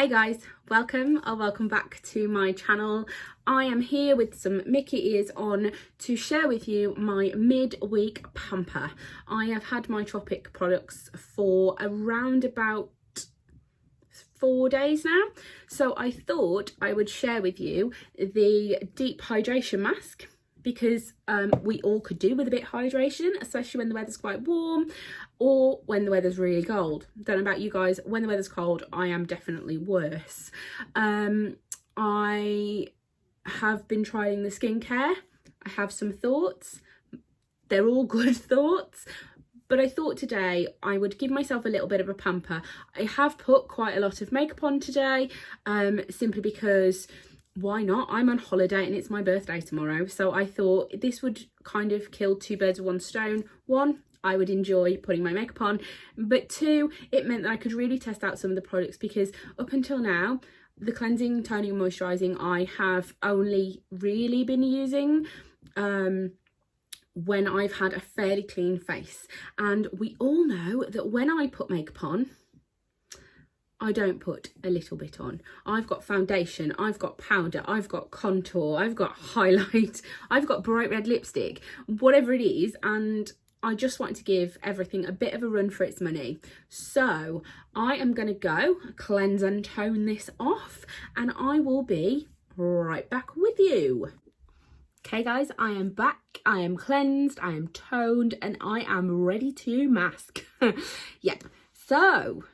Hey guys, welcome or welcome back to my channel. I am here with some Mickey ears on to share with you my mid-week pamper. I have had my Tropic products for around about 4 days now, so I thought I would share with you the deep hydration mask, because we all could do with a bit of hydration, especially when the weather's quite warm or when the weather's really cold. Don't know about you guys, when the weather's cold, I am definitely worse. I have been trying the skincare. I have some thoughts. They're all good thoughts, but I thought today I would give myself a little bit of a pamper. I have put quite a lot of makeup on today, simply because why not? I'm on holiday and it's my birthday tomorrow, so I thought this would kind of kill two birds with one stone. One, I would enjoy putting my makeup on, but two, it meant that I could really test out some of the products, because up until now, the cleansing, toning and moisturising I have only really been using when I've had a fairly clean face. And we all know that when I put makeup on, I don't put a little bit on. I've got foundation, I've got powder, I've got contour, I've got highlight, I've got bright red lipstick, whatever it is, and I just want to give everything a bit of a run for its money. So I am going to go cleanse and tone this off, and I will be right back with you. Okay guys, I am back, I am cleansed, I am toned, and I am ready to mask. Yep, so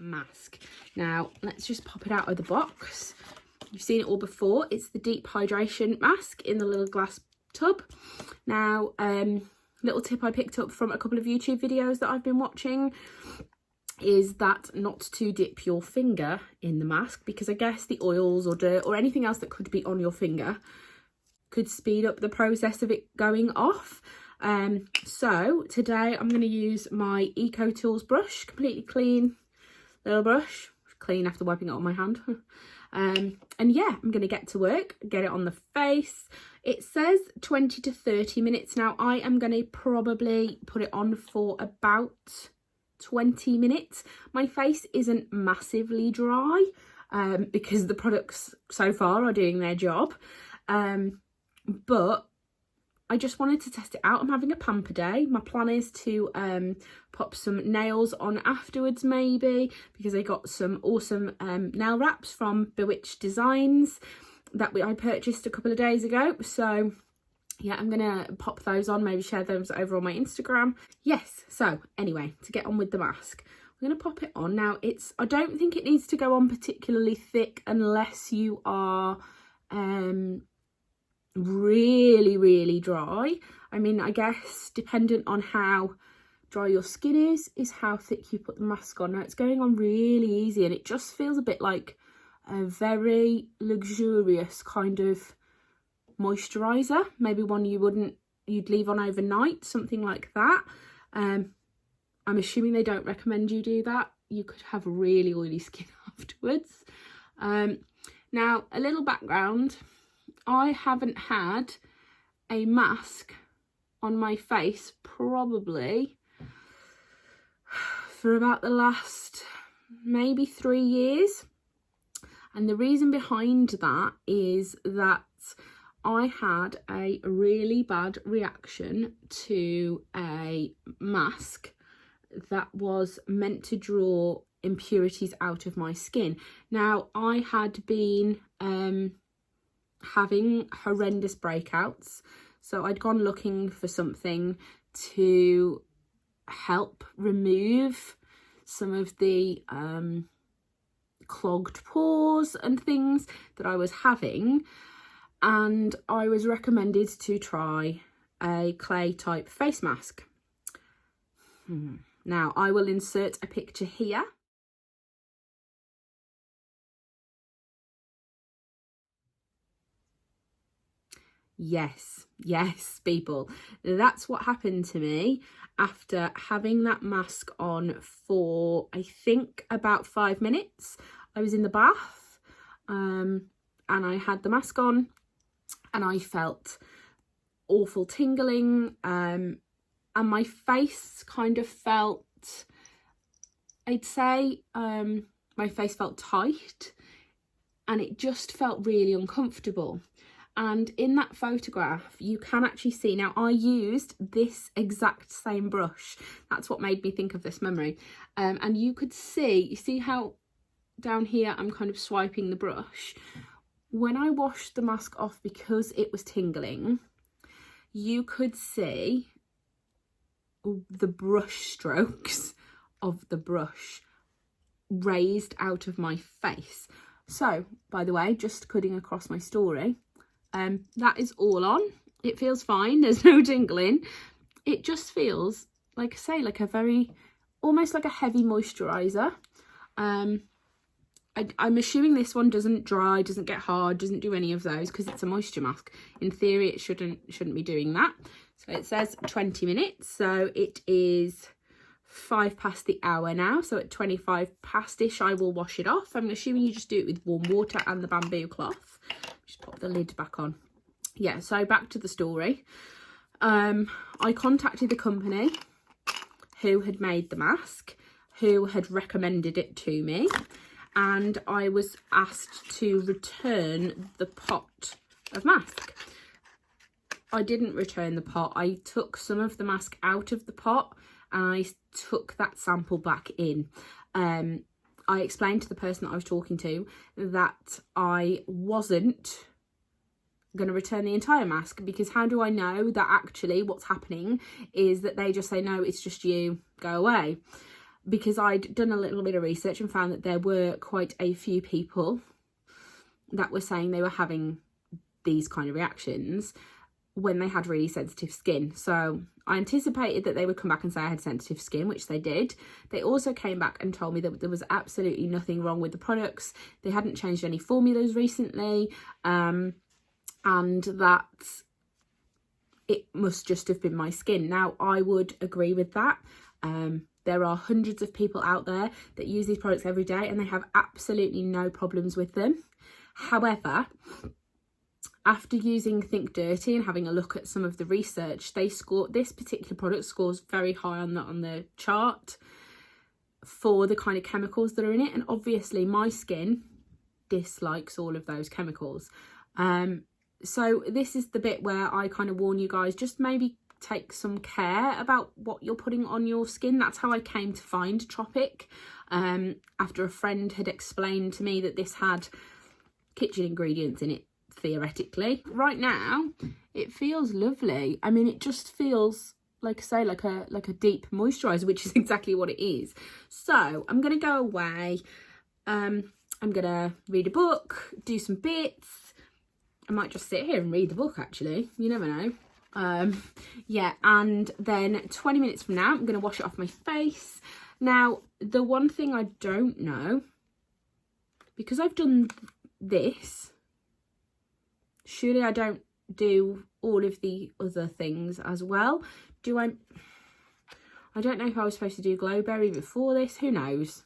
mask. Now let's just pop it out of the box. You've seen it all before. It's the deep hydration mask in the little glass tub. Now little tip I picked up from a couple of YouTube videos that I've been watching is that not to dip your finger in the mask, because I guess the oils or dirt or anything else that could be on your finger could speed up the process of it going off. So today I'm going to use my Eco Tools brush, completely clean little brush, clean after wiping it on my hand. And yeah, I'm going to get to work, get it on the face. It says 20 to 30 minutes. Now I am going to probably put it on for about 20 minutes. My face isn't massively dry because the products so far are doing their job. But I just wanted to test it out. I'm having a pamper day. My plan is to pop some nails on afterwards, maybe, because I got some awesome nail wraps from Bewitched Designs that I purchased a couple of days ago. So yeah, I'm gonna pop those on, maybe share those over on my Instagram. Yes, so anyway, to get on with the mask, I'm gonna pop it on. Now I don't think it needs to go on particularly thick unless you are really dry. I mean, I guess dependent on how dry your skin is how thick you put the mask on. Now it's going on really easy, and it just feels a bit like a very luxurious kind of moisturizer, maybe one you'd leave on overnight, something like that. I'm assuming they don't recommend you do that. You could have really oily skin afterwards. Now a little background, I haven't had a mask on my face probably for about the last maybe 3 years. And the reason behind that is that I had a really bad reaction to a mask that was meant to draw impurities out of my skin. Now I had been having horrendous breakouts, so I'd gone looking for something to help remove some of the clogged pores and things that I was having, and I was recommended to try a clay type face mask. Now I will insert a picture here. Yes, people, that's what happened to me after having that mask on for, I think, about 5 minutes. I was in the bath and I had the mask on, and I felt awful tingling, and my face kind of felt, I'd say, my my face felt tight and it just felt really uncomfortable. And in that photograph, you can actually see, now I used this exact same brush. That's what made me think of this memory. And you could see, you see how down here I'm kind of swiping the brush. When I washed the mask off, because it was tingling, you could see the brush strokes of the brush raised out of my face. So, by the way, just cutting across my story, that is all on. It feels fine, there's no tingling. It just feels, like I say, like a very, almost like a heavy moisturiser. I'm assuming this one doesn't dry, doesn't get hard, doesn't do any of those because it's a moisture mask. In theory, it shouldn't be doing that. So it says 20 minutes. So it is 5 past the hour now. So at 25 past-ish, I will wash it off. I'm assuming you just do it with warm water and the bamboo cloth. Just pop the lid back on. Yeah, so back to the story. I contacted the company who had made the mask, who had recommended it to me. And I was asked to return the pot of mask. I didn't return the pot. I took some of the mask out of the pot and I took that sample back in. I explained to the person that I was talking to that I wasn't going to return the entire mask, because how do I know that actually what's happening is that they just say, no, it's just you, go away. Because I'd done a little bit of research and found that there were quite a few people that were saying they were having these kind of reactions when they had really sensitive skin. So I anticipated that they would come back and say I had sensitive skin, which they did. They also came back and told me that there was absolutely nothing wrong with the products. They hadn't changed any formulas recently, and that it must just have been my skin. Now, I would agree with that. There are hundreds of people out there that use these products every day and they have absolutely no problems with them. However, after using Think Dirty and having a look at some of the research, this particular product scores very high on the chart for the kind of chemicals that are in it. And obviously my skin dislikes all of those chemicals. So this is the bit where I kind of warn you guys, just maybe take some care about what you're putting on your skin. That's how I came to find Tropic, after a friend had explained to me that this had kitchen ingredients in it, theoretically. Right now it feels lovely. I mean, it just feels, like I say, like a deep moisturizer, which is exactly what it is. So I'm gonna go away, I'm gonna read a book, do some bits. I might just sit here and read the book, actually, you never know. Yeah, and then 20 minutes from now I'm going to wash it off my face. Now, the one thing I don't know, because I've done this, surely I don't do all of the other things as well. I don't know if I was supposed to do Glowberry before this, who knows.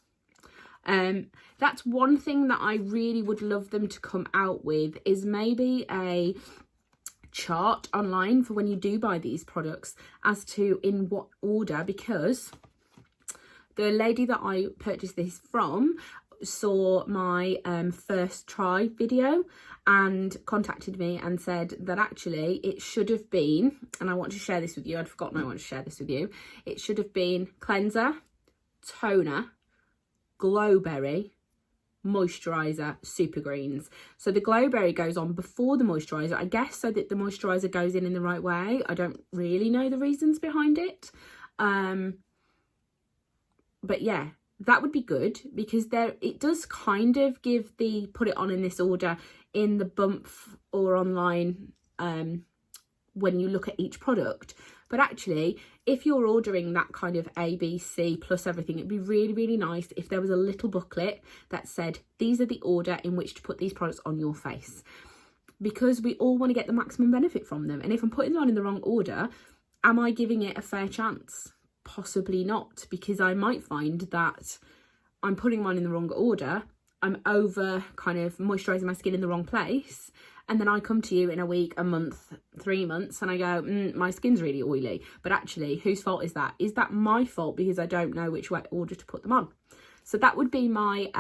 That's one thing that I really would love them to come out with, is maybe a chart online for when you do buy these products as to in what order, because the lady that I purchased this from saw my first try video and contacted me and said that actually it should have been, and I want to share this with you, I'd forgotten I want to share this with you, it should have been cleanser, toner, Glowberry, moisturizer, super greens. So the Glowberry goes on before the moisturizer, I guess, so that the moisturizer goes in the right way. I don't really know the reasons behind it, but yeah, that would be good, because it does kind of give the put it on in this order in the bump or online when you look at each product. But actually, if you're ordering that kind of ABC plus everything, it'd be really, really nice if there was a little booklet that said, these are the order in which to put these products on your face. Because we all want to get the maximum benefit from them. And if I'm putting them on in the wrong order, am I giving it a fair chance? Possibly not, because I might find that I'm putting mine in the wrong order. I'm over kind of moisturising my skin in the wrong place. And then I come to you in a week, a month, 3 months, and I go, my skin's really oily. But actually, whose fault is that? Is that my fault because I don't know which way order to put them on? So that would be my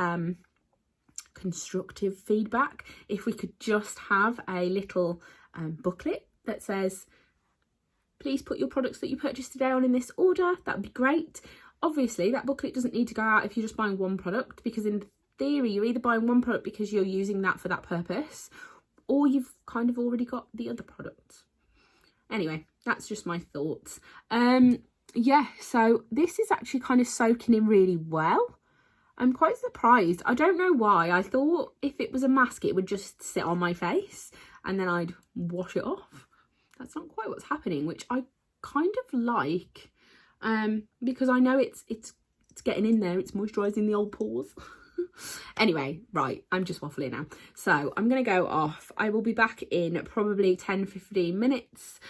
constructive feedback. If we could just have a little booklet that says, please put your products that you purchased today on in this order, that would be great. Obviously that booklet doesn't need to go out if you're just buying one product, because in theory you're either buying one product because you're using that for that purpose, or you've kind of already got the other products. Anyway, that's just my thoughts. Yeah, so this is actually kind of soaking in really well. I'm quite surprised. I don't know why. I thought if it was a mask it would just sit on my face and then I'd wash it off. That's not quite what's happening, which I kind of like, because I know it's getting in there, it's moisturising the old pores. Anyway, right, I'm just waffling now. So I'm going to go off. I will be back in probably 10-15 minutes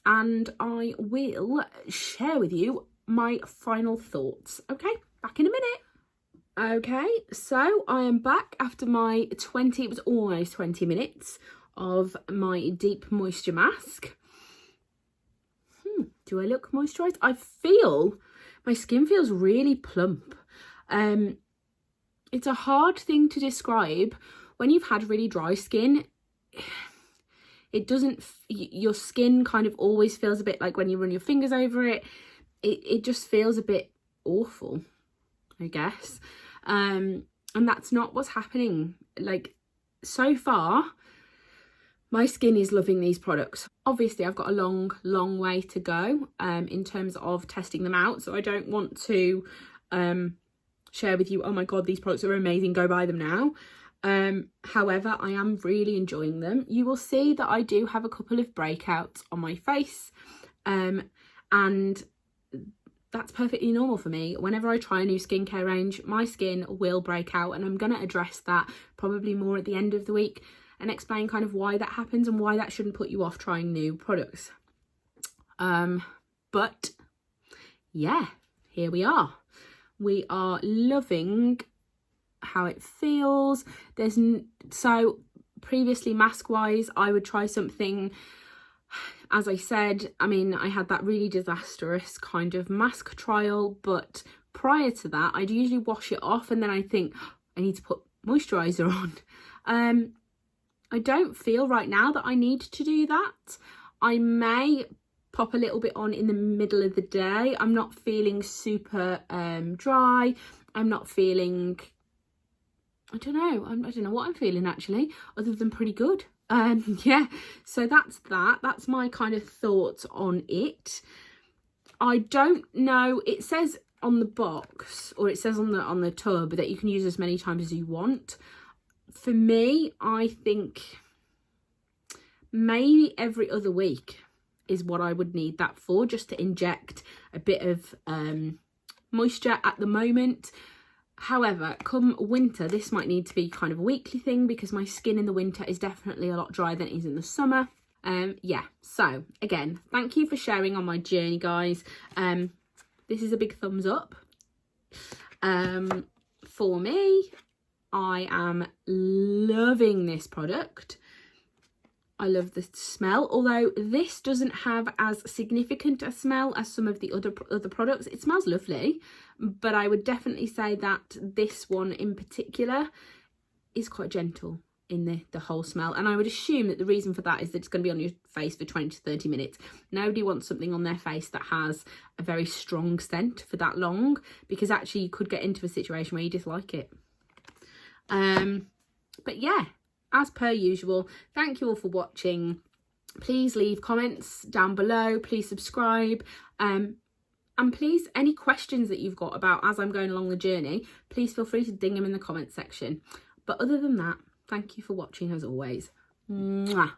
and I will share with you my final thoughts. Okay, back in a minute. Okay, so I am back after my it was almost 20 minutes of my deep moisture mask. Do I look moisturised? I feel my skin feels really plump. It's a hard thing to describe. When you've had really dry skin, it doesn't, your skin kind of always feels a bit like when you run your fingers over it, it just feels a bit awful, I guess. And that's not what's happening. Like, so far my skin is loving these products. Obviously I've got a long way to go in terms of testing them out, so I don't want to share with you, oh my god, these products are amazing, go buy them now. However, I am really enjoying them. You will see that I do have a couple of breakouts on my face, and that's perfectly normal for me. Whenever I try a new skincare range, my skin will break out, and I'm going to address that probably more at the end of the week and explain kind of why that happens and why that shouldn't put you off trying new products. But yeah, here we are. We are loving how it feels. So previously, mask wise, I would try something, as I said, I mean, I had that really disastrous kind of mask trial, but prior to that I'd usually wash it off and then I think, I need to put moisturiser on. I don't feel right now that I need to do that. I may pop a little bit on in the middle of the day. I'm not feeling super dry. I'm not feeling, I don't know what I'm feeling actually, other than pretty good. Yeah, so that's my kind of thoughts on it. I don't know, it says on the box, or it says on the tub, that you can use as many times as you want. For me, I think maybe every other week is what I would need that for, just to inject a bit of moisture at the moment. However, come winter, this might need to be kind of a weekly thing, because my skin in the winter is definitely a lot drier than it is in the summer. Yeah, so again, thank you for sharing on my journey, guys. This is a big thumbs up for me. I am loving this product. I love the smell, although this doesn't have as significant a smell as some of the other products. It smells lovely, but I would definitely say that this one in particular is quite gentle in the whole smell. And I would assume that the reason for that is that it's going to be on your face for 20 to 30 minutes. Nobody wants something on their face that has a very strong scent for that long, because actually you could get into a situation where you dislike it. But yeah, as per usual, thank you all for watching. Please leave comments down below, please subscribe, and please, any questions that you've got about as I'm going along the journey, please feel free to ding them in the comments section. But other than that, thank you for watching as always. Mwah.